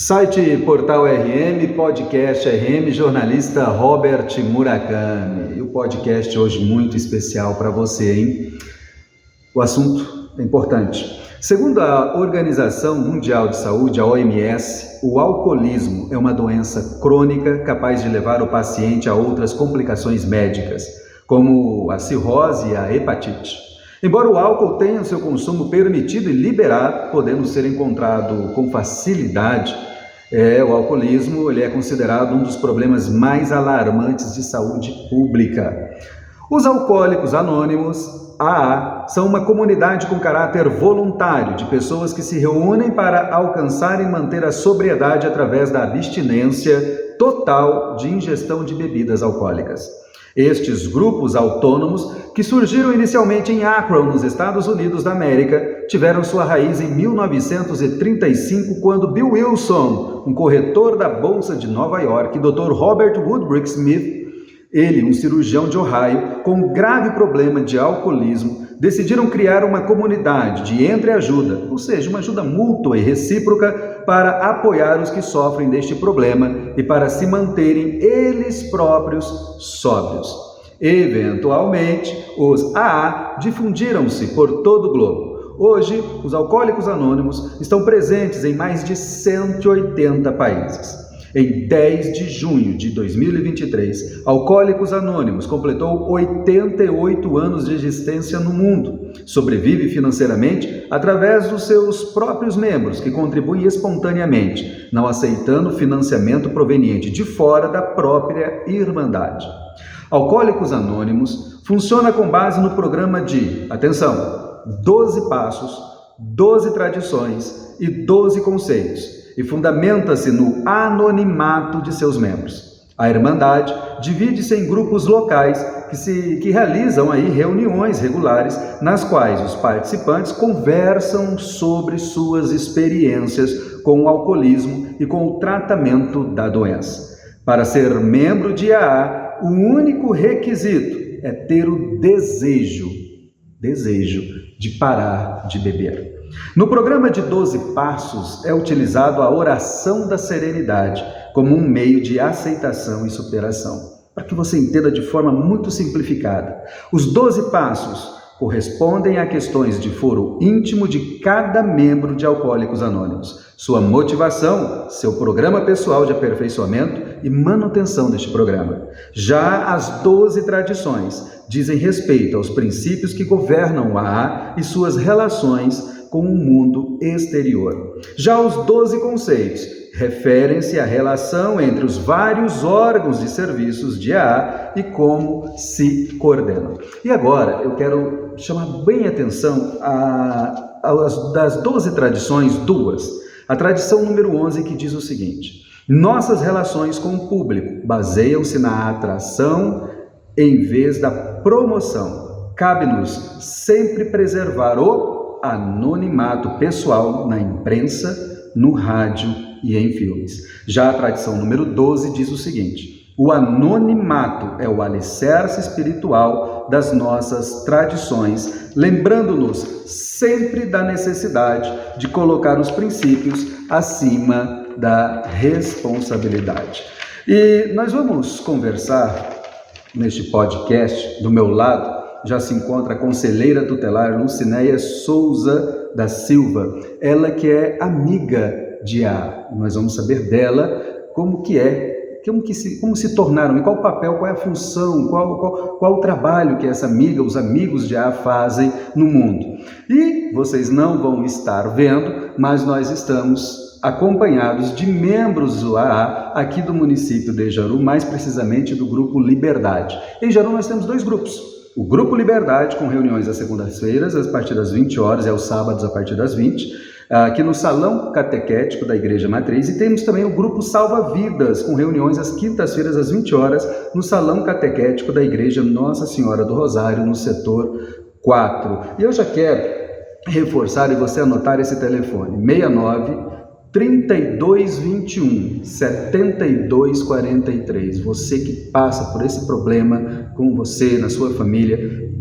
Site Portal RM, podcast RM, jornalista Robert Murakami. E o podcast hoje muito especial para você, hein? O assunto é importante. Segundo a Organização Mundial de Saúde, a OMS, o alcoolismo é uma doença crônica capaz de levar o paciente a outras complicações médicas, como a cirrose e a hepatite. Embora o álcool tenha o seu consumo permitido e liberado, podendo ser encontrado com facilidade, o alcoolismo ele é considerado um dos problemas mais alarmantes de saúde pública. Os Alcoólicos Anônimos, AA, são uma comunidade com caráter voluntário de pessoas que se reúnem para alcançar e manter a sobriedade através da abstinência total de ingestão de bebidas alcoólicas. Estes grupos autônomos, que surgiram inicialmente em Akron, nos Estados Unidos da América, tiveram sua raiz em 1935, quando Bill Wilson, um corretor da Bolsa de Nova York, e Dr. Robert Woodbridge Smith, ele, um cirurgião de Ohio, com um grave problema de alcoolismo, decidiram criar uma comunidade de entreajuda, ou seja, uma ajuda mútua e recíproca para apoiar os que sofrem deste problema e para se manterem eles próprios sóbrios. Eventualmente, os AA difundiram-se por todo o globo. Hoje, os Alcoólicos Anônimos estão presentes em mais de 180 países. Em 10 de junho de 2023, Alcoólicos Anônimos completou 88 anos de existência no mundo. Sobrevive financeiramente através dos seus próprios membros, que contribuem espontaneamente, não aceitando financiamento proveniente de fora da própria Irmandade. Alcoólicos Anônimos funciona com base no programa de, atenção, 12 passos, 12 tradições e 12 conceitos, e fundamenta-se no anonimato de seus membros. A Irmandade divide-se em grupos locais que realizam reuniões regulares, nas quais os participantes conversam sobre suas experiências com o alcoolismo e com o tratamento da doença. Para ser membro de AA, o único requisito é ter o desejo de parar de beber. No programa de 12 passos é utilizado a oração da serenidade como um meio de aceitação e superação. Para que você entenda de forma muito simplificada, os 12 passos correspondem a questões de foro íntimo de cada membro de Alcoólicos Anônimos, sua motivação, seu programa pessoal de aperfeiçoamento e manutenção deste programa. Já as 12 tradições dizem respeito aos princípios que governam o AA e suas relações com o mundo exterior. Já os 12 conceitos referem-se à relação entre os vários órgãos de serviços de AA e como se coordenam. E agora eu quero chamar bem a atenção das 12 tradições, duas. A tradição número 11, que diz o seguinte: nossas relações com o público baseiam-se na atração em vez da promoção. Cabe-nos sempre preservar o anonimato pessoal na imprensa, no rádio e em filmes. Já a tradição número 12 diz o seguinte: o anonimato é o alicerce espiritual das nossas tradições, lembrando-nos sempre da necessidade de colocar os princípios acima da responsabilidade. E nós vamos conversar neste podcast. Do meu lado já se encontra a conselheira tutelar Lucinéia Souza da Silva, ela que é amiga de AA. Nós vamos saber dela como se tornaram, e qual o papel, qual é a função, qual o trabalho que essa amiga, os amigos de AA fazem no mundo. E vocês não vão estar vendo, mas nós estamos acompanhados de membros do AA aqui do município de Jaru, mais precisamente do Grupo Liberdade. Em Jaru nós temos dois grupos. O Grupo Liberdade, com reuniões às segundas-feiras, a partir das 20 horas, e aos sábados, a partir das 20, aqui no Salão Catequético da Igreja Matriz. E temos também o Grupo Salva Vidas, com reuniões às quintas-feiras, às 20 horas, no Salão Catequético da Igreja Nossa Senhora do Rosário, no setor 4. E eu já quero reforçar e você anotar esse telefone: 69 3221 7243. Você que passa por esse problema com você, na sua família,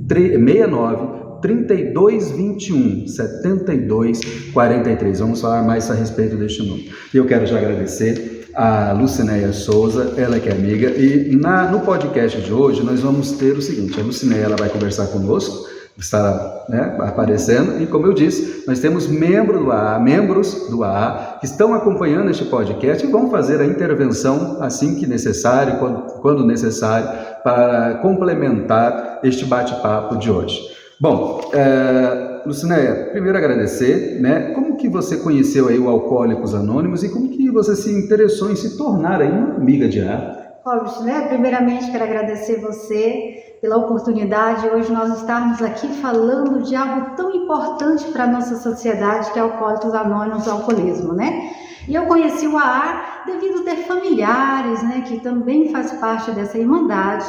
69 3221 7243. Vamos falar mais a respeito deste número. E eu quero já agradecer a Lucinéia Souza, ela que é amiga, e no podcast de hoje nós vamos ter o seguinte: a Lucinéia ela vai conversar conosco, está, né, aparecendo, e como eu disse, nós temos membros do AA que estão acompanhando este podcast e vão fazer a intervenção assim que necessário, quando necessário, para complementar este bate-papo de hoje. Bom, Lucinéia, primeiro agradecer, né? Como que você conheceu aí o Alcoólicos Anônimos e como que você se interessou em se tornar aí uma amiga de AA? Robert, né? Primeiramente quero agradecer você pela oportunidade hoje nós estarmos aqui falando de algo tão importante para a nossa sociedade, que é Alcoólicos Anônimos, o alcoolismo, né? E eu conheci o AA devido a ter familiares, né, que também faz parte dessa irmandade.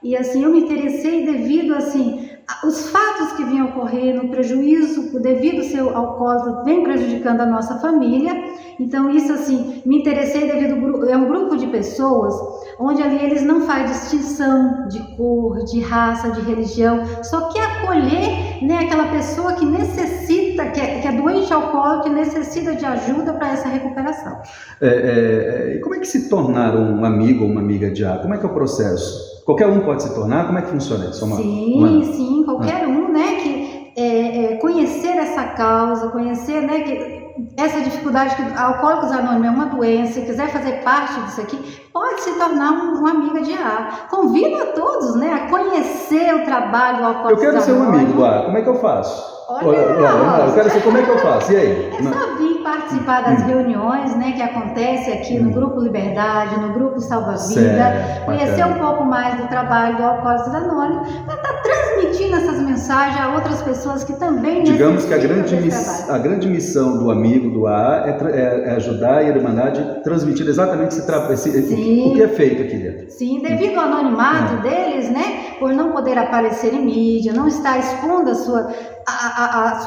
E assim, eu me interessei devido, assim, os fatos que vinham ocorrendo, o prejuízo devido ao seu alcoólico vem prejudicando a nossa família. Então isso, assim, me interessei devido a um grupo de pessoas onde ali eles não fazem distinção de cor, de raça, de religião, só quer acolher, né, aquela pessoa que necessita, que é doente alcoólico, que necessita de ajuda para essa recuperação. E como é que se tornar um amigo ou uma amiga de AA? Como é que é o processo? Qualquer um pode se tornar? Como é que funciona isso? Sim, qualquer um, né, que conhecer essa causa, conhecer, né, que essa dificuldade que Alcoólicos Anônimos é uma doença, quiser fazer parte disso aqui, pode se tornar uma amiga de AA. Convido a todos, né, a conhecer o trabalho do Alcoólicos Anônimos. Eu quero ser um amigo do AA, como é que eu faço? Eu quero ser, como é que eu faço? E aí? É só vir participar das reuniões, né, que acontece aqui no Grupo Liberdade, no Grupo Salva Vida, conhecer um pouco mais do trabalho do Alcoólicos Anônimos, para estar transmitindo essas mensagens a outras pessoas que também digamos que a grande missão do amigo do AA é ajudar a Irmandade a transmitir exatamente o que é feito aqui dentro. Sim, devido ao anonimato deles, né, por não poder aparecer em mídia, não estar expondo a sua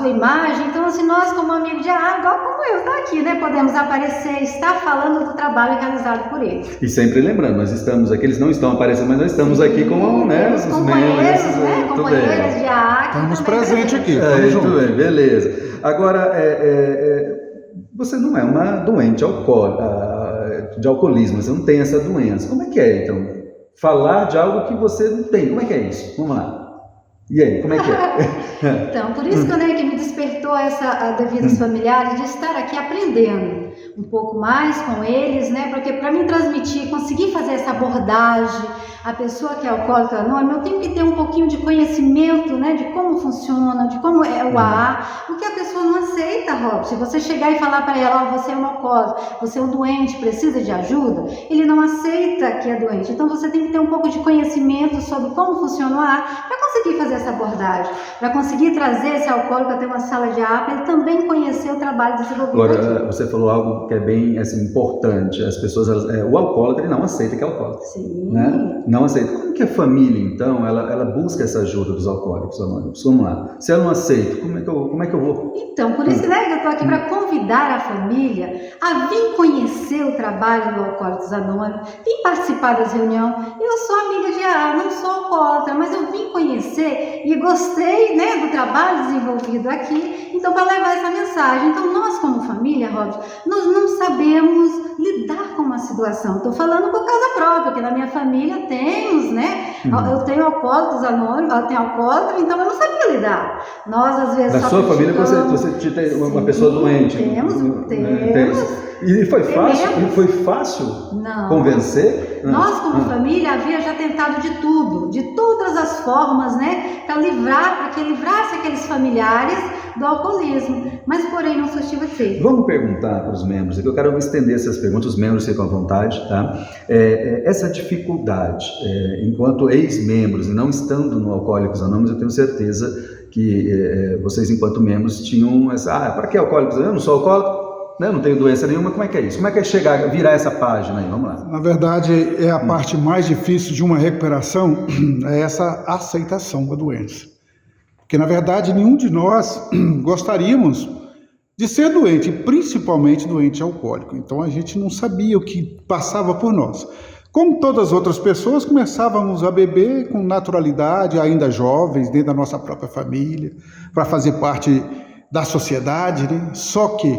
imagem. Então, assim, nós como amigos de AA, igual como eu, tá aqui, né, podemos aparecer, estar falando do trabalho realizado por eles. E sempre lembrando, nós estamos aqui, eles não estão aparecendo, mas nós estamos aqui com, né, os companheiros, companheiros de AA. Estamos presentes aqui. Tudo bem, beleza. Agora, você não é uma doente de alcoolismo, você não tem essa doença. Como é que é, então? Falar de algo que você não tem, como é que é isso? Vamos lá. E aí, como é que é? Então, por isso que me despertou devido aos familiares, de estar aqui aprendendo um pouco mais com eles, né? Porque para mim transmitir, conseguir fazer essa abordagem, a pessoa que é alcoólica anônima, eu tenho que ter um pouquinho de conhecimento, né, de como funciona, de como é o AA, porque a pessoa não aceita, Rob. Se você chegar e falar para ela, você é um alcoólico, você é um doente, precisa de ajuda, ele não aceita que é doente. Então você tem que ter um pouco de conhecimento sobre como funciona o AA para conseguir fazer essa abordagem, para conseguir trazer esse alcoólico até uma sala de AA, para ele também conhecer o trabalho desenvolvido. Agora, você falou algo que é bem assim, importante. As pessoas, o alcoólico, ele não aceita que é alcoólico. Sim. Né? Não aceita. Como que a família, então, ela busca essa ajuda dos Alcoólicos Anônimos? Vamos lá. Se ela não aceita, como é que eu vou? Então, por isso, né, que eu estou aqui para convidar a família a vir conhecer o trabalho do Alcoólicos Anônimos, vir participar das reuniões. Eu sou amiga de AA, não sou alcoólatra, mas eu vim conhecer e gostei, né, do trabalho desenvolvido aqui, então, para levar essa mensagem. Então, nós como família, Robson, nós não sabemos lidar com uma situação. Estou falando por causa própria, porque na minha família temos, né? Eu tenho alcoólicos anônimos, eu tenho alcoólatra, então eu não sabia lidar. Nós, às vezes, na sua família você tem uma pessoa doente? Temos. E foi fácil não. Convencer? Não. Nós, como família, havia já tentado de tudo, de todas as formas, né? Para que livrasse aqueles familiares do alcoolismo, mas porém não surtiu efeito. Vamos perguntar para os membros, eu quero estender essas perguntas, os membros ficam à vontade, tá? Essa dificuldade, enquanto ex-membros e não estando no Alcoólicos Anônimos, eu tenho certeza que vocês, enquanto membros, tinham essa, para que Alcoólicos Anônimos? Eu não sou alcoólico, né? Não tenho doença nenhuma, como é que é isso? Como é que é virar essa página aí? Vamos lá. Na verdade, é a parte mais difícil de uma recuperação, é essa aceitação da doença. Porque, na verdade, nenhum de nós gostaríamos de ser doente, principalmente doente alcoólico. Então, a gente não sabia o que passava por nós. Como todas as outras pessoas, começávamos a beber com naturalidade, ainda jovens, dentro da nossa própria família, para fazer parte da sociedade, né? Só que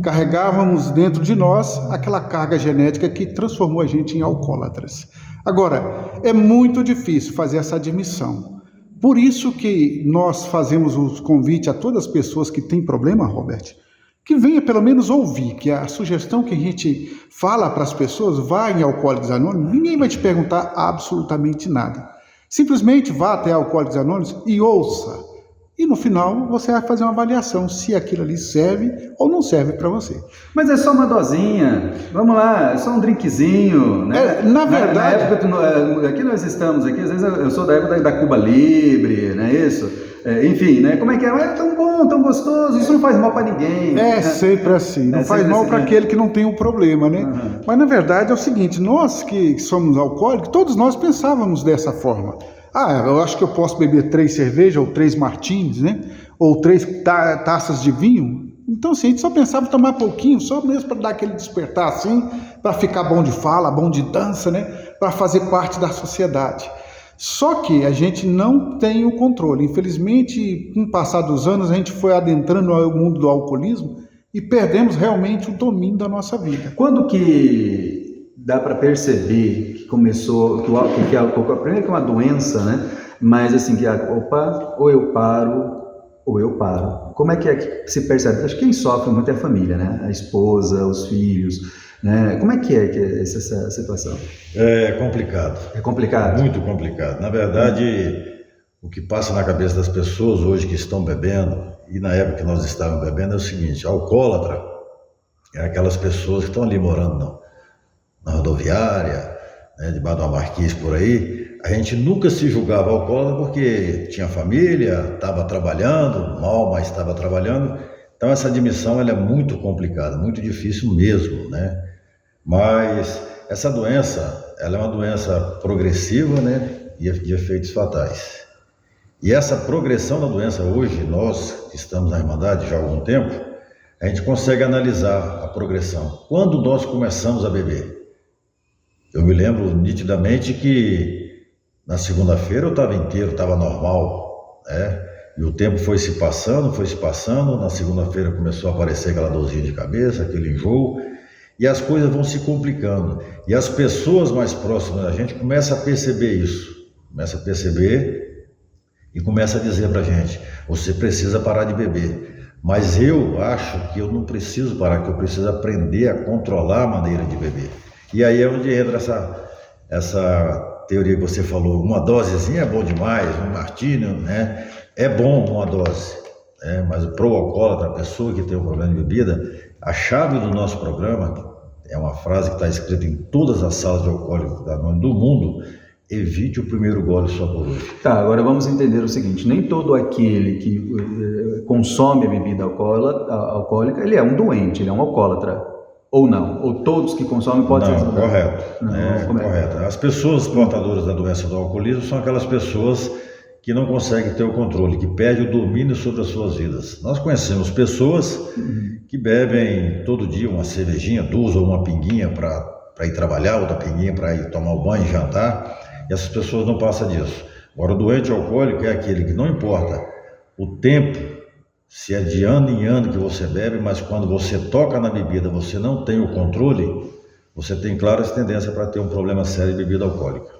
carregávamos dentro de nós aquela carga genética que transformou a gente em alcoólatras. Agora, é muito difícil fazer essa admissão. Por isso que nós fazemos o convite a todas as pessoas que têm problema, Robert, que venha pelo menos ouvir, que a sugestão que a gente fala para as pessoas, vá em Alcoólicos Anônimos, ninguém vai te perguntar absolutamente nada. Simplesmente vá até Alcoólicos Anônimos e ouça. E no final você vai fazer uma avaliação se aquilo ali serve ou não serve para você. Mas é só uma dosinha, vamos lá, é só um drinkzinho, né? Na verdade... Na época, aqui nós estamos, às vezes eu sou da época da Cuba Libre, não é isso? Enfim, né? Como é que é? É tão bom, tão gostoso, isso não faz mal para ninguém. É sempre assim, não faz mal para aquele que não tem um problema, né? Uhum. Mas na verdade é o seguinte, nós que somos alcoólicos, todos nós pensávamos dessa forma. Eu acho que eu posso beber 3 cervejas ou 3 martinis, né? Ou 3 taças de vinho. Então, assim, a gente só pensava em tomar pouquinho, só mesmo para dar aquele despertar assim, para ficar bom de fala, bom de dança, né? Para fazer parte da sociedade. Só que a gente não tem o controle. Infelizmente, com o passar dos anos, a gente foi adentrando no mundo do alcoolismo e perdemos realmente o domínio da nossa vida. Quando que dá para perceber que começou, primeiro que é uma doença, né? Mas assim, ou eu paro, ou eu paro. Como é que se percebe? Acho que quem sofre muito é a família, né? A esposa, os filhos, né? Como é que é essa situação? É complicado. É complicado? Muito complicado. Na verdade, o que passa na cabeça das pessoas hoje que estão bebendo, e na época que nós estávamos bebendo, é o seguinte: alcoólatra é aquelas pessoas que estão ali morando na rodoviária, né, debaixo de uma marquise por aí. A gente nunca se julgava alcoólatra porque tinha família, estava trabalhando, mal, mas estava trabalhando. Então essa admissão ela é muito complicada, muito difícil mesmo, né? Mas essa doença, ela é uma doença progressiva, né, e de efeitos fatais. E essa progressão da doença hoje, nós que estamos na Irmandade já há algum tempo, a gente consegue analisar a progressão. Quando nós começamos a beber? Eu me lembro nitidamente que na segunda-feira eu estava inteiro, estava normal, né? E o tempo foi se passando, na segunda-feira começou a aparecer aquela dorzinha de cabeça, aquele enjoo, e as coisas vão se complicando. E as pessoas mais próximas da gente começam a perceber isso, e começa a dizer pra gente: você precisa parar de beber. Mas eu acho que eu não preciso parar, que eu preciso aprender a controlar a maneira de beber. E aí é onde entra essa teoria que você falou: uma dosezinha é bom demais, um martini, né? É bom uma dose, né? Mas pro alcoólatra, a pessoa que tem um problema de bebida, a chave do nosso programa, é uma frase que está escrita em todas as salas de alcoólicos do mundo: evite o primeiro gole só por hoje. Tá, agora vamos entender o seguinte: nem todo aquele que consome a bebida alcoólica, ele é um doente, ele é um alcoólatra. Ou não? Ou todos que consomem podem ser? Não, correto. Correto. As pessoas portadoras da doença do alcoolismo são aquelas pessoas que não conseguem ter o controle, que perdem o domínio sobre as suas vidas. Nós conhecemos pessoas que bebem todo dia uma cervejinha, 2 ou uma pinguinha para ir trabalhar, outra pinguinha para ir tomar o banho e jantar, e essas pessoas não passam disso. Agora, o doente alcoólico é aquele que não importa o tempo, se é de ano em ano que você bebe, mas quando você toca na bebida, você não tem o controle, você tem claras tendências para ter um problema sério de bebida alcoólica.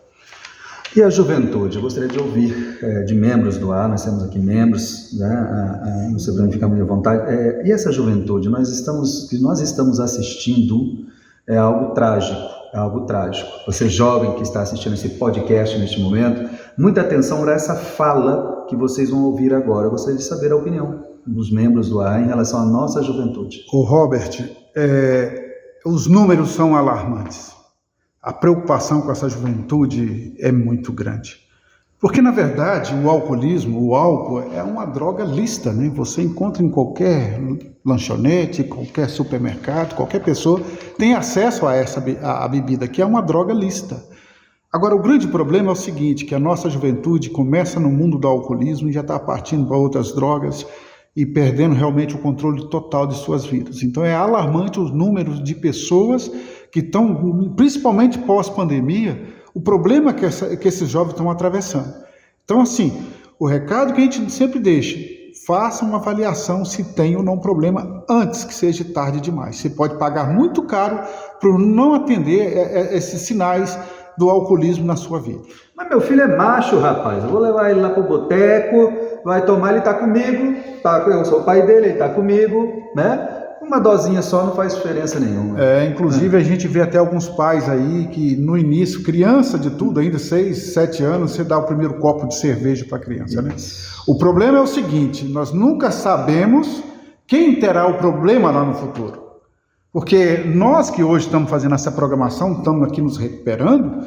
E a juventude? Eu gostaria de ouvir de membros do ar, nós temos aqui membros, né? Não sei para onde ficar muito à vontade. E essa juventude, nós estamos assistindo é algo trágico. É algo trágico. Você jovem que está assistindo esse podcast neste momento, muita atenção para essa fala que vocês vão ouvir agora. Eu gostaria de saber a opinião dos membros do ar em relação à nossa juventude. Ô Robert, os números são alarmantes. A preocupação com essa juventude é muito grande. Porque, na verdade, o álcool é uma droga lícita, né? Você encontra em qualquer lanchonete, qualquer supermercado, qualquer pessoa tem acesso a bebida, que é uma droga lícita. Agora, o grande problema é o seguinte, que a nossa juventude começa no mundo do alcoolismo e já está partindo para outras drogas e perdendo realmente o controle total de suas vidas. Então, é alarmante os números de pessoas que estão, principalmente pós-pandemia, o problema que esses jovens estão atravessando. Então, assim, o recado que a gente sempre deixa, faça uma avaliação se tem ou não problema antes que seja tarde demais. Você pode pagar muito caro por não atender esses sinais do alcoolismo na sua vida. Mas meu filho é macho, rapaz. Eu vou levar ele lá pro boteco, vai tomar, ele tá comigo, eu sou o pai dele, ele tá comigo, né? Uma dosinha só não faz diferença nenhuma. Inclusive a gente vê até alguns pais aí que no início, criança de tudo, ainda 6, 7 anos, você dá o primeiro copo de cerveja para a criança, né? O problema é o seguinte, nós nunca sabemos quem terá o problema lá no futuro. Porque nós que hoje estamos fazendo essa programação, estamos aqui nos recuperando,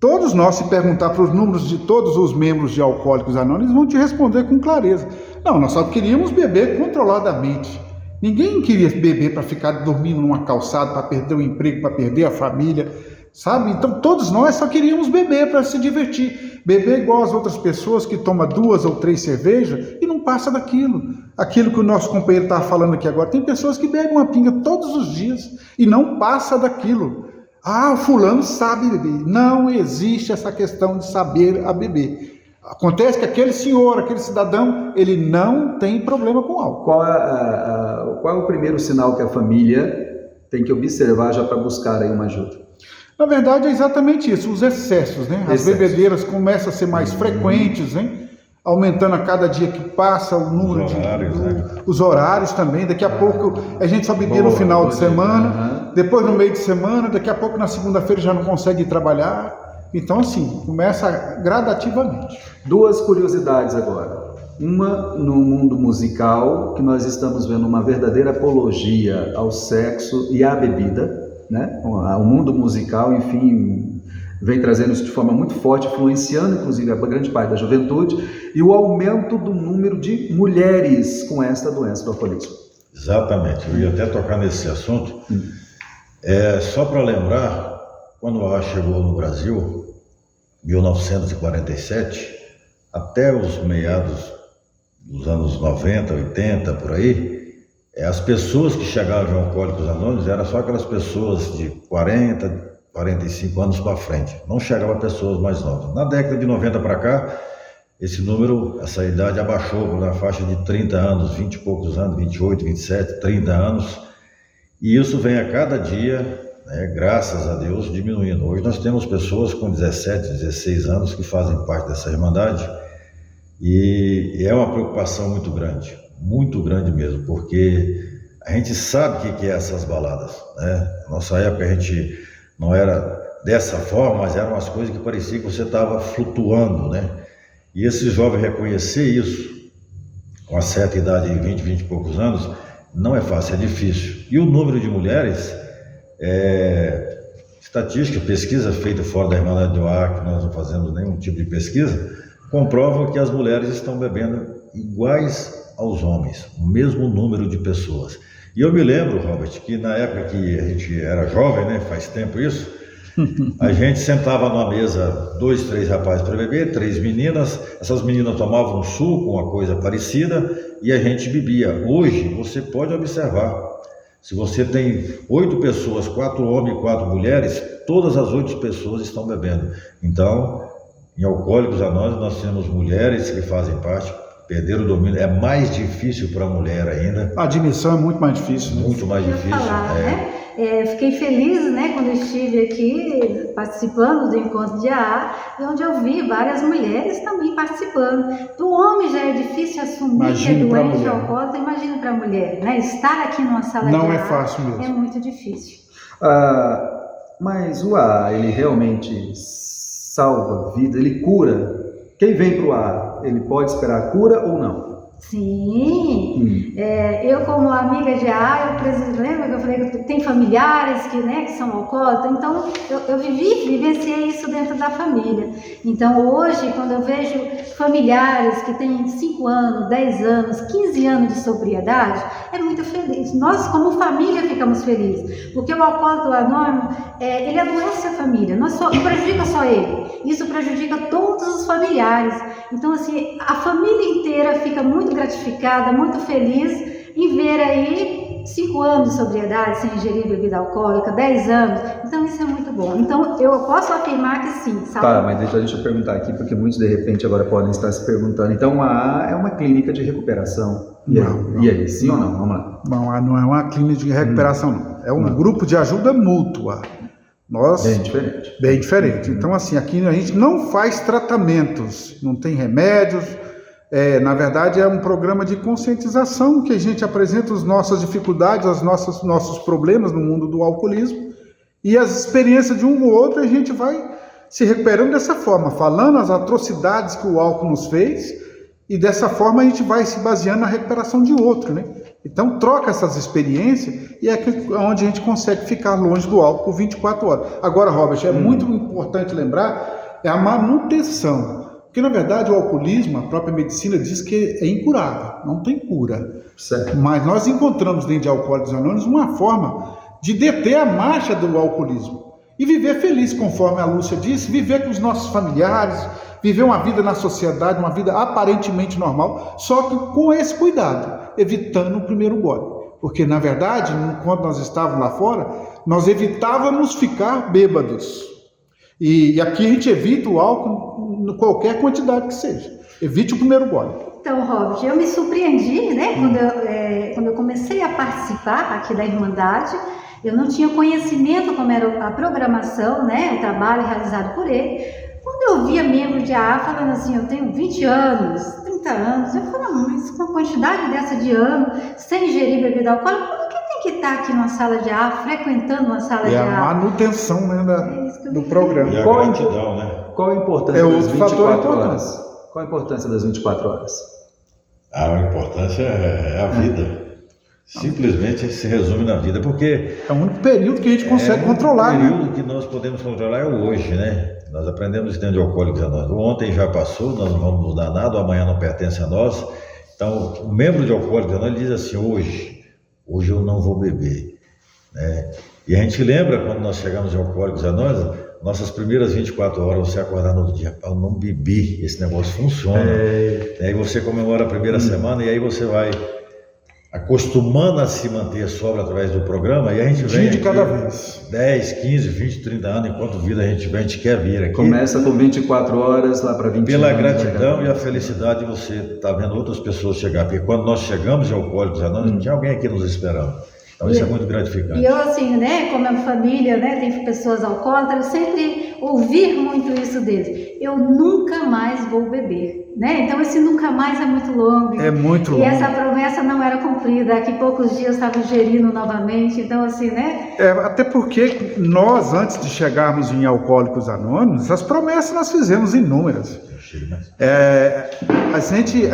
todos nós, se perguntar para os números de todos os membros de Alcoólicos Anônimos, vão te responder com clareza. Não, nós só queríamos beber controladamente. Ninguém queria beber para ficar dormindo numa calçada, para perder o emprego, para perder a família, sabe? Então todos nós só queríamos beber para se divertir. Beber igual as outras pessoas que tomam 2 ou 3 cervejas e não passa daquilo. Aquilo que o nosso companheiro estava falando aqui agora. Tem pessoas que bebem uma pinga todos os dias e não passa daquilo. Ah, o fulano sabe beber. Não existe essa questão de saber a beber. Acontece que aquele senhor, aquele cidadão, ele não tem problema com álcool. Qual é o primeiro sinal que a família tem que observar já para buscar aí uma ajuda? Na verdade é exatamente isso, os excessos, né? As bebedeiras começam a ser mais frequentes, né? Aumentando a cada dia que passa o número os horários também. Daqui a pouco a gente só bebia no final de semana, depois no meio de semana, daqui a pouco na segunda-feira já não consegue ir trabalhar. Então, assim, começa gradativamente. 2 curiosidades agora. Uma, no mundo musical, que nós estamos vendo uma verdadeira apologia ao sexo e à bebida, né? O mundo musical, enfim, vem trazendo isso de forma muito forte, influenciando, inclusive, a grande parte da juventude, e o aumento do número de mulheres com esta doença do alcoolismo. Exatamente. Eu ia até tocar nesse assunto. Só para lembrar, quando o AA chegou no Brasil, 1947, até os meados dos anos 90, 80, por aí, as pessoas que chegavam em Alcoólicos Anônimos eram só aquelas pessoas de 40, 45 anos para frente, não chegavam pessoas mais novas. Na década de 90 para cá, esse número, essa idade abaixou na faixa de 30 anos, 20 e poucos anos, 28, 27, 30 anos, e isso vem a cada dia, graças a Deus, diminuindo. Hoje nós temos pessoas com 17, 16 anos que fazem parte dessa irmandade e é uma preocupação muito grande mesmo, porque a gente sabe o que é essas baladas, né? Na nossa época a gente não era dessa forma, mas eram umas coisas que parecia que você estava flutuando, né? E esse jovem reconhecer isso, com uma certa idade, 20, 20 e poucos anos, não é fácil, é difícil. E o número de mulheres... estatística, pesquisa feita fora da Irmandade do AA, que nós não fazemos nenhum tipo de pesquisa, comprova que as mulheres estão bebendo iguais aos homens, o mesmo número de pessoas. E eu me lembro, Robert, que na época que a gente era jovem, né, faz tempo isso, a gente sentava numa mesa, 2, 3 rapazes para beber, 3 meninas, essas meninas tomavam um suco, uma coisa parecida, e a gente bebia. Hoje, você pode observar, se você tem 8 pessoas, 4 homens e 4 mulheres, todas as 8 pessoas estão bebendo. Então, em Alcoólicos Anônimos, nós temos mulheres que fazem parte, perderam o domínio. É mais difícil para a mulher ainda. A admissão é muito mais difícil. Muito mais difícil. Fiquei feliz, né, quando eu estive aqui participando do encontro de AA, onde eu vi várias mulheres também participando. Do homem já é difícil assumir que é doente alcoólatra, imagina para a mulher, né? Estar aqui numa sala de AA não é fácil mesmo. É muito difícil. Mas o AA, ele realmente salva vida, ele cura. Quem vem para o AA, ele pode esperar a cura ou não? Sim, eu como amiga de AA, lembra que eu falei que tem familiares que são alcoólatras, então eu vivenciei isso dentro da família. Então hoje, quando eu vejo familiares que têm 5 anos, 10 anos, 15 anos de sobriedade, é muito feliz. Nós como família ficamos felizes, porque o alcoólatra anônimo, ele adoece a família, não prejudica só ele, isso prejudica todos os familiares. Então assim, a família inteira fica muito gratificada, muito feliz em ver aí 5 anos de sobriedade sem ingerir bebida alcoólica, 10 anos. Então isso é muito bom. Então eu posso afirmar que sim, sabe? Tá, mas deixa eu perguntar aqui, porque muitos de repente agora podem estar se perguntando. Então a AA é uma clínica de recuperação? E aí, sim ou não? Vamos lá. Não é uma clínica de recuperação, não. É um grupo de ajuda mútua. Bem diferente. Bem diferente. Então, assim, aqui a gente não faz tratamentos, não tem remédios. Na verdade, é um programa de conscientização que a gente apresenta as nossas dificuldades, os nossos problemas no mundo do alcoolismo e as experiências de um ou outro, a gente vai se recuperando dessa forma, falando as atrocidades que o álcool nos fez e dessa forma a gente vai se baseando na recuperação de outro, né? Então troca essas experiências e é onde a gente consegue ficar longe do álcool por 24 horas. Agora, Robert, é muito importante lembrar a manutenção. Porque, na verdade, o alcoolismo, a própria medicina diz que é incurável, não tem cura. Certo. Mas nós encontramos dentro de Alcoólicos Anônimos uma forma de deter a marcha do alcoolismo e viver feliz, conforme a Lúcia disse, viver com os nossos familiares, viver uma vida na sociedade, uma vida aparentemente normal, só que com esse cuidado, evitando o primeiro gole. Porque, na verdade, quando nós estávamos lá fora, nós evitávamos ficar bêbados. E aqui a gente evita o álcool em qualquer quantidade que seja. Evite o primeiro gole. Então, Robert, eu me surpreendi, né, quando eu comecei a participar aqui da Irmandade. Eu não tinha conhecimento como era a programação, né, o trabalho realizado por ele. Quando eu via membro de AA falando assim, eu tenho 20 anos, 30 anos, eu falava, mas com a quantidade dessa de anos, sem ingerir bebida alcoólica, por que tem que estar aqui numa sala de AA, frequentando uma sala de AA? É a manutenção, né, do programa. E a gratidão, né? Qual a importância das 24 horas? importante. Qual a importância das 24 horas? A importância é a vida. Simplesmente se resume na vida, porque É o único período que a gente consegue controlar, o né? período que nós podemos controlar é o hoje, né? Nós aprendemos dentro de Alcoólicos Anônimos. O ontem já passou, nós não vamos mudar nada, o amanhã não pertence a nós. Então, o membro de Alcoólicos Anônimos diz assim, hoje eu não vou beber, né? E a gente lembra, quando nós chegamos em Alcoólicos Anônimos, nossas primeiras 24 horas, você acordar no outro dia, eu não bebi, esse negócio funciona. E aí você comemora a primeira semana e aí você vai acostumando a se manter sóbrio através do programa, e a gente vem De cada vez. 10, 15, 20, 30 anos, enquanto vida a gente quer vir aqui. Começa com 24 horas lá para 20 Pela anos. gratidão e a felicidade de você estar vendo outras pessoas chegar. Porque quando nós chegamos em Alcoólicos Anônimos, tinha alguém aqui nos esperando. Então isso é muito gratificante. E eu, assim, né, como a família, né, tem pessoas alcoólatras, eu sempre ouvi muito isso deles. Eu nunca mais vou beber, né? Então esse nunca mais é muito longo. É muito longo. E essa promessa não era cumprida. Daqui a poucos dias estava ingerindo novamente. Então, assim, né? Até porque nós, antes de chegarmos em Alcoólicos Anônimos, as promessas nós fizemos inúmeras. A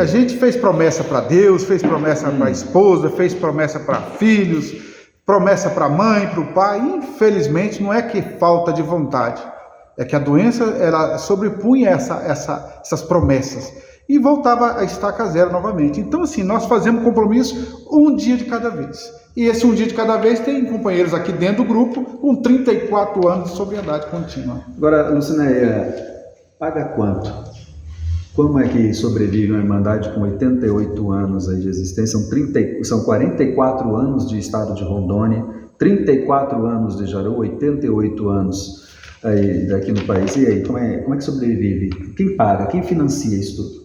gente fez promessa para Deus, fez promessa para a esposa, fez promessa para filhos, promessa para a mãe, para o pai. Infelizmente, não é que falta de vontade, é que a doença ela sobrepunha essas promessas e voltava a estaca zero novamente. Então, assim, nós fazemos compromisso um dia de cada vez. E esse um dia de cada vez tem companheiros aqui dentro do grupo com 34 anos de sobriedade contínua. Agora, Lucinéia, paga quanto? Como é que sobrevive uma Irmandade com 88 anos aí de existência? São 44 anos de estado de Rondônia, 34 anos de Jaru, 88 anos aí aqui no país. E aí, como é que sobrevive? Quem paga? Quem financia isso tudo?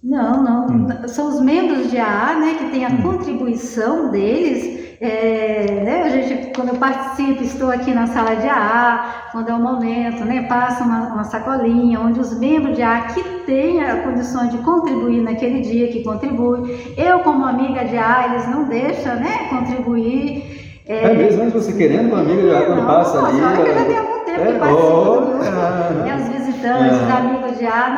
Não. São os membros de AA, né, que tem a contribuição deles. Né, quando eu participo, estou aqui na sala de AA, quando é o momento, né, passa uma sacolinha onde os membros de AA que têm a condição de contribuir naquele dia, que contribui. Eu, como amiga de AA, eles não deixam, né, contribuir. Mesmo você querendo uma amiga de AA quando passa ali? Olha que eu já tenho algum tempo que participo do grupo. Os visitantes, os amigos de AA,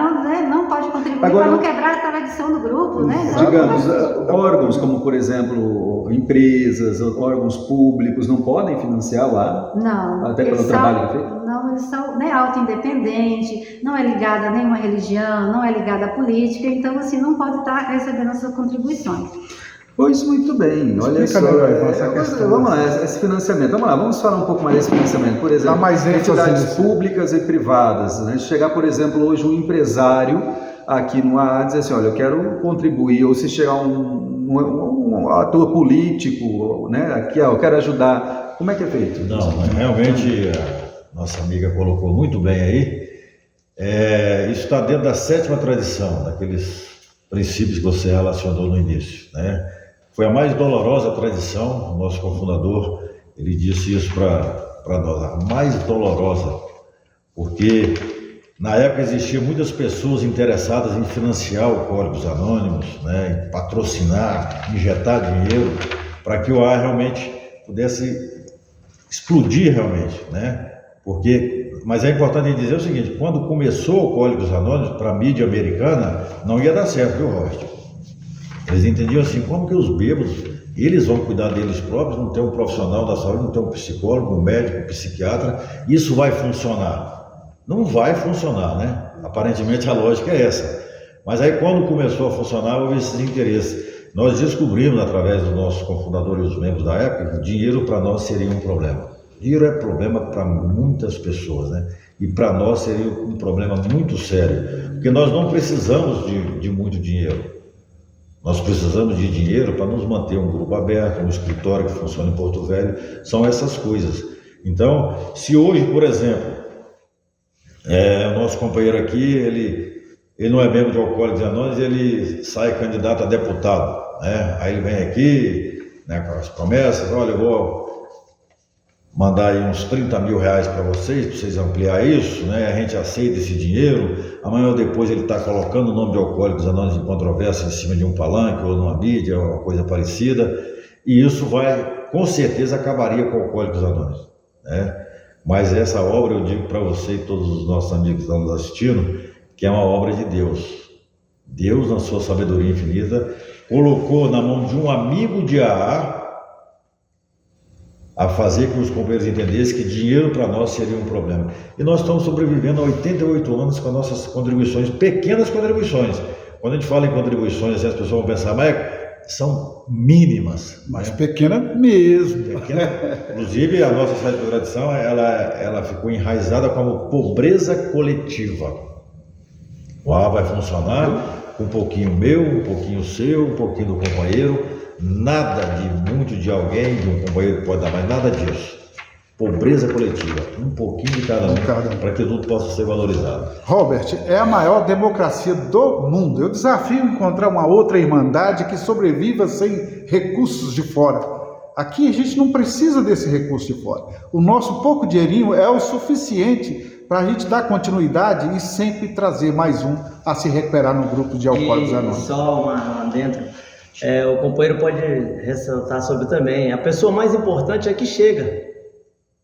não pode contribuir para não quebrar a tradição do grupo, né? Então, digamos, órgãos como, por exemplo, empresas, órgãos públicos não podem financiar o AA? Não. Até pelo trabalho que é feito? Não, eles são, né, auto-independentes, não é ligada a nenhuma religião, não é ligada à política, então assim, não pode estar recebendo essas contribuições. Pois muito bem, olha Explica só. melhor essa questão. Vamos lá, esse financiamento. Vamos lá, vamos falar um pouco mais desse financiamento. Por exemplo, Dá mais ênfase entidades nisso. públicas e privadas. Né? Chegar, por exemplo, hoje um empresário aqui no AA dizer assim, olha, eu quero contribuir, ou se chegar um ator político, né? Aqui, eu quero ajudar. Como é que é feito? Não, mas realmente a nossa amiga colocou muito bem aí. Isso está dentro da 7ª tradição, daqueles princípios que você relacionou no início, né? Foi a mais dolorosa tradição, o nosso cofundador, ele disse isso para nós, a mais dolorosa, porque na época existiam muitas pessoas interessadas em financiar Alcoólicos Anônimos, né, em patrocinar, injetar dinheiro, para que o AA realmente pudesse explodir realmente, né? Mas é importante dizer o seguinte, quando começou Alcoólicos Anônimos para a mídia americana, não ia dar certo, viu, Robert? Eles entendiam assim, como que os bêbados, eles vão cuidar deles próprios, não tem um profissional da saúde, não tem um psicólogo, um médico, um psiquiatra, isso vai funcionar? Não vai funcionar, né? Aparentemente a lógica é essa. Mas aí quando começou a funcionar, houve esses interesses. Nós descobrimos, através do nosso cofundador e os membros da época, que dinheiro para nós seria um problema. Dinheiro é problema para muitas pessoas, né? E para nós seria um problema muito sério, porque nós não precisamos de muito dinheiro. Nós precisamos de dinheiro para nos manter um grupo aberto, um escritório que funciona em Porto Velho, são essas coisas. Então, se hoje, por exemplo, o nosso companheiro aqui, ele não é membro de Alcoólicos Anônimos, ele sai candidato a deputado, né? Aí ele vem aqui, né, com as promessas, olha, eu vou mandar aí uns 30 mil reais para vocês ampliar isso, né? A gente aceita esse dinheiro, amanhã ou depois ele está colocando o nome de Alcoólicos Anônimos em controvérsia em cima de um palanque ou numa mídia, ou uma coisa parecida, e isso com certeza acabaria com Alcoólicos Anônimos, né? Mas essa obra, eu digo para você e todos os nossos amigos que estão nos assistindo, que é uma obra de Deus. Deus, na sua sabedoria infinita, colocou na mão de um amigo de AA a fazer com que os companheiros entendessem que dinheiro para nós seria um problema. E nós estamos sobrevivendo há 88 anos com as nossas contribuições, pequenas contribuições. Quando a gente fala em contribuições, as pessoas vão pensar, mas são mínimas. Mas pequena mesmo. Pequena. Inclusive, a nossa sétima tradição, ela ficou enraizada como pobreza coletiva. O AA vai funcionar com um pouquinho meu, um pouquinho seu, um pouquinho do companheiro, nada de muito de alguém, de um companheiro que pode dar, mas nada disso. Pobreza coletiva, um pouquinho de cada um, para que tudo possa ser valorizado. Robert, é a maior democracia do mundo. Eu desafio encontrar uma outra irmandade que sobreviva sem recursos de fora. Aqui a gente não precisa desse recurso de fora. O nosso pouco dinheirinho é o suficiente para a gente dar continuidade e sempre trazer mais um a se recuperar no grupo de Alcoólicos Anônimos. Só uma dentro. O companheiro pode ressaltar sobre também. A pessoa mais importante é que chega.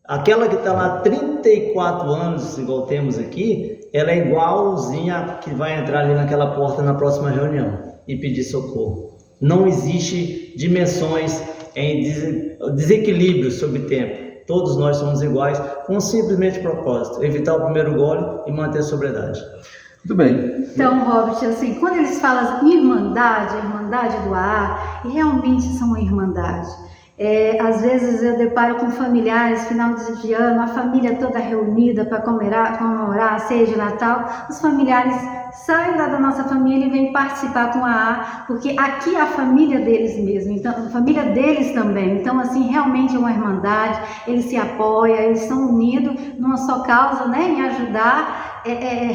Aquela que está lá há 34 anos, igual temos aqui, ela é igualzinha que vai entrar ali naquela porta na próxima reunião e pedir socorro. Não existe dimensões em desequilíbrio sobre tempo. Todos nós somos iguais, com um simplesmente propósito: evitar o primeiro gole e manter a sobriedade. Muito bem. Então, Robert, assim, quando eles falam irmandade, a irmandade do AA, e realmente são uma irmandade. Às vezes eu deparo com familiares, final de ano, a família toda reunida para comemorar a ceia de Natal. Os familiares saem da nossa família e vêm participar com a AA, porque aqui é a família deles mesmo, então a família deles também. Então, assim, realmente é uma irmandade, eles se apoiam, eles estão unidos numa só causa, né, em ajudar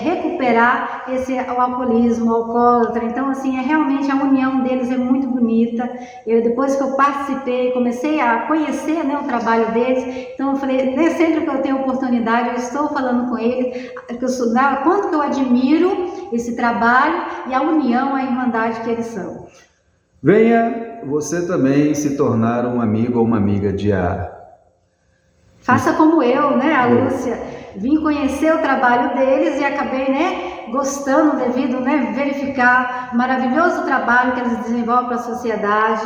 recuperar o alcoolismo, o alcoólatra. Então, assim, realmente a união deles é muito bonita. Depois que eu participei, comecei a conhecer, né, o trabalho deles, então eu falei, sempre que eu tenho oportunidade, eu estou falando com eles, quanto que eu admiro esse trabalho e a união, a irmandade que eles são. Venha você também se tornar um amigo ou uma amiga de AA. Faça como eu, né, a Lúcia. Vim conhecer o trabalho deles e acabei, né, gostando devido, né, verificar o maravilhoso trabalho que eles desenvolvem para a sociedade.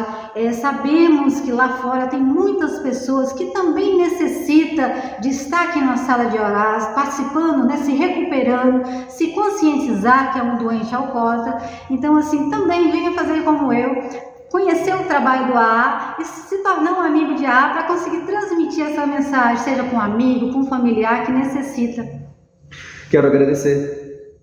Sabemos que lá fora tem muitas pessoas que também necessitam de estar aqui na sala de orar, participando, né, se recuperando, se conscientizar que é um doente alcoólatra. Então, assim, também venha fazer como eu. conhecer o trabalho do AA e se tornar um amigo de AA para conseguir transmitir essa mensagem, seja para um amigo, para um familiar que necessita. Quero agradecer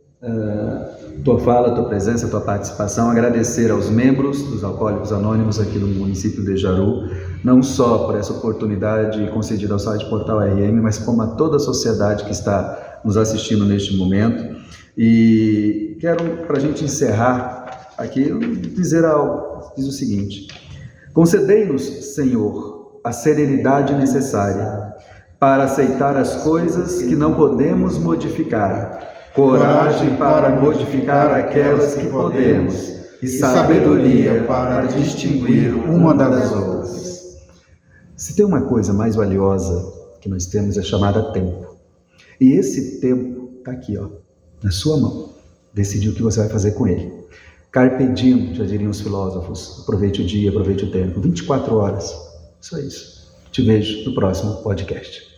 tua fala, tua presença, tua participação, agradecer aos membros dos Alcoólicos Anônimos aqui do município de Jaru, não só por essa oportunidade concedida ao site Portal RM, mas como a toda a sociedade que está nos assistindo neste momento. E quero, para a gente encerrar aqui, dizer algo, diz o seguinte: concedei-nos, Senhor, a serenidade necessária para aceitar as coisas que não podemos modificar, coragem para modificar aquelas que podemos e sabedoria para distinguir uma das outras. Se tem uma coisa mais valiosa que nós temos, é chamada tempo. E esse tempo está aqui, ó, na sua mão. Decide o que você vai fazer com ele. Carpe diem, já diriam os filósofos. Aproveite o dia, aproveite o tempo. 24 horas. Só isso. Te vejo no próximo podcast.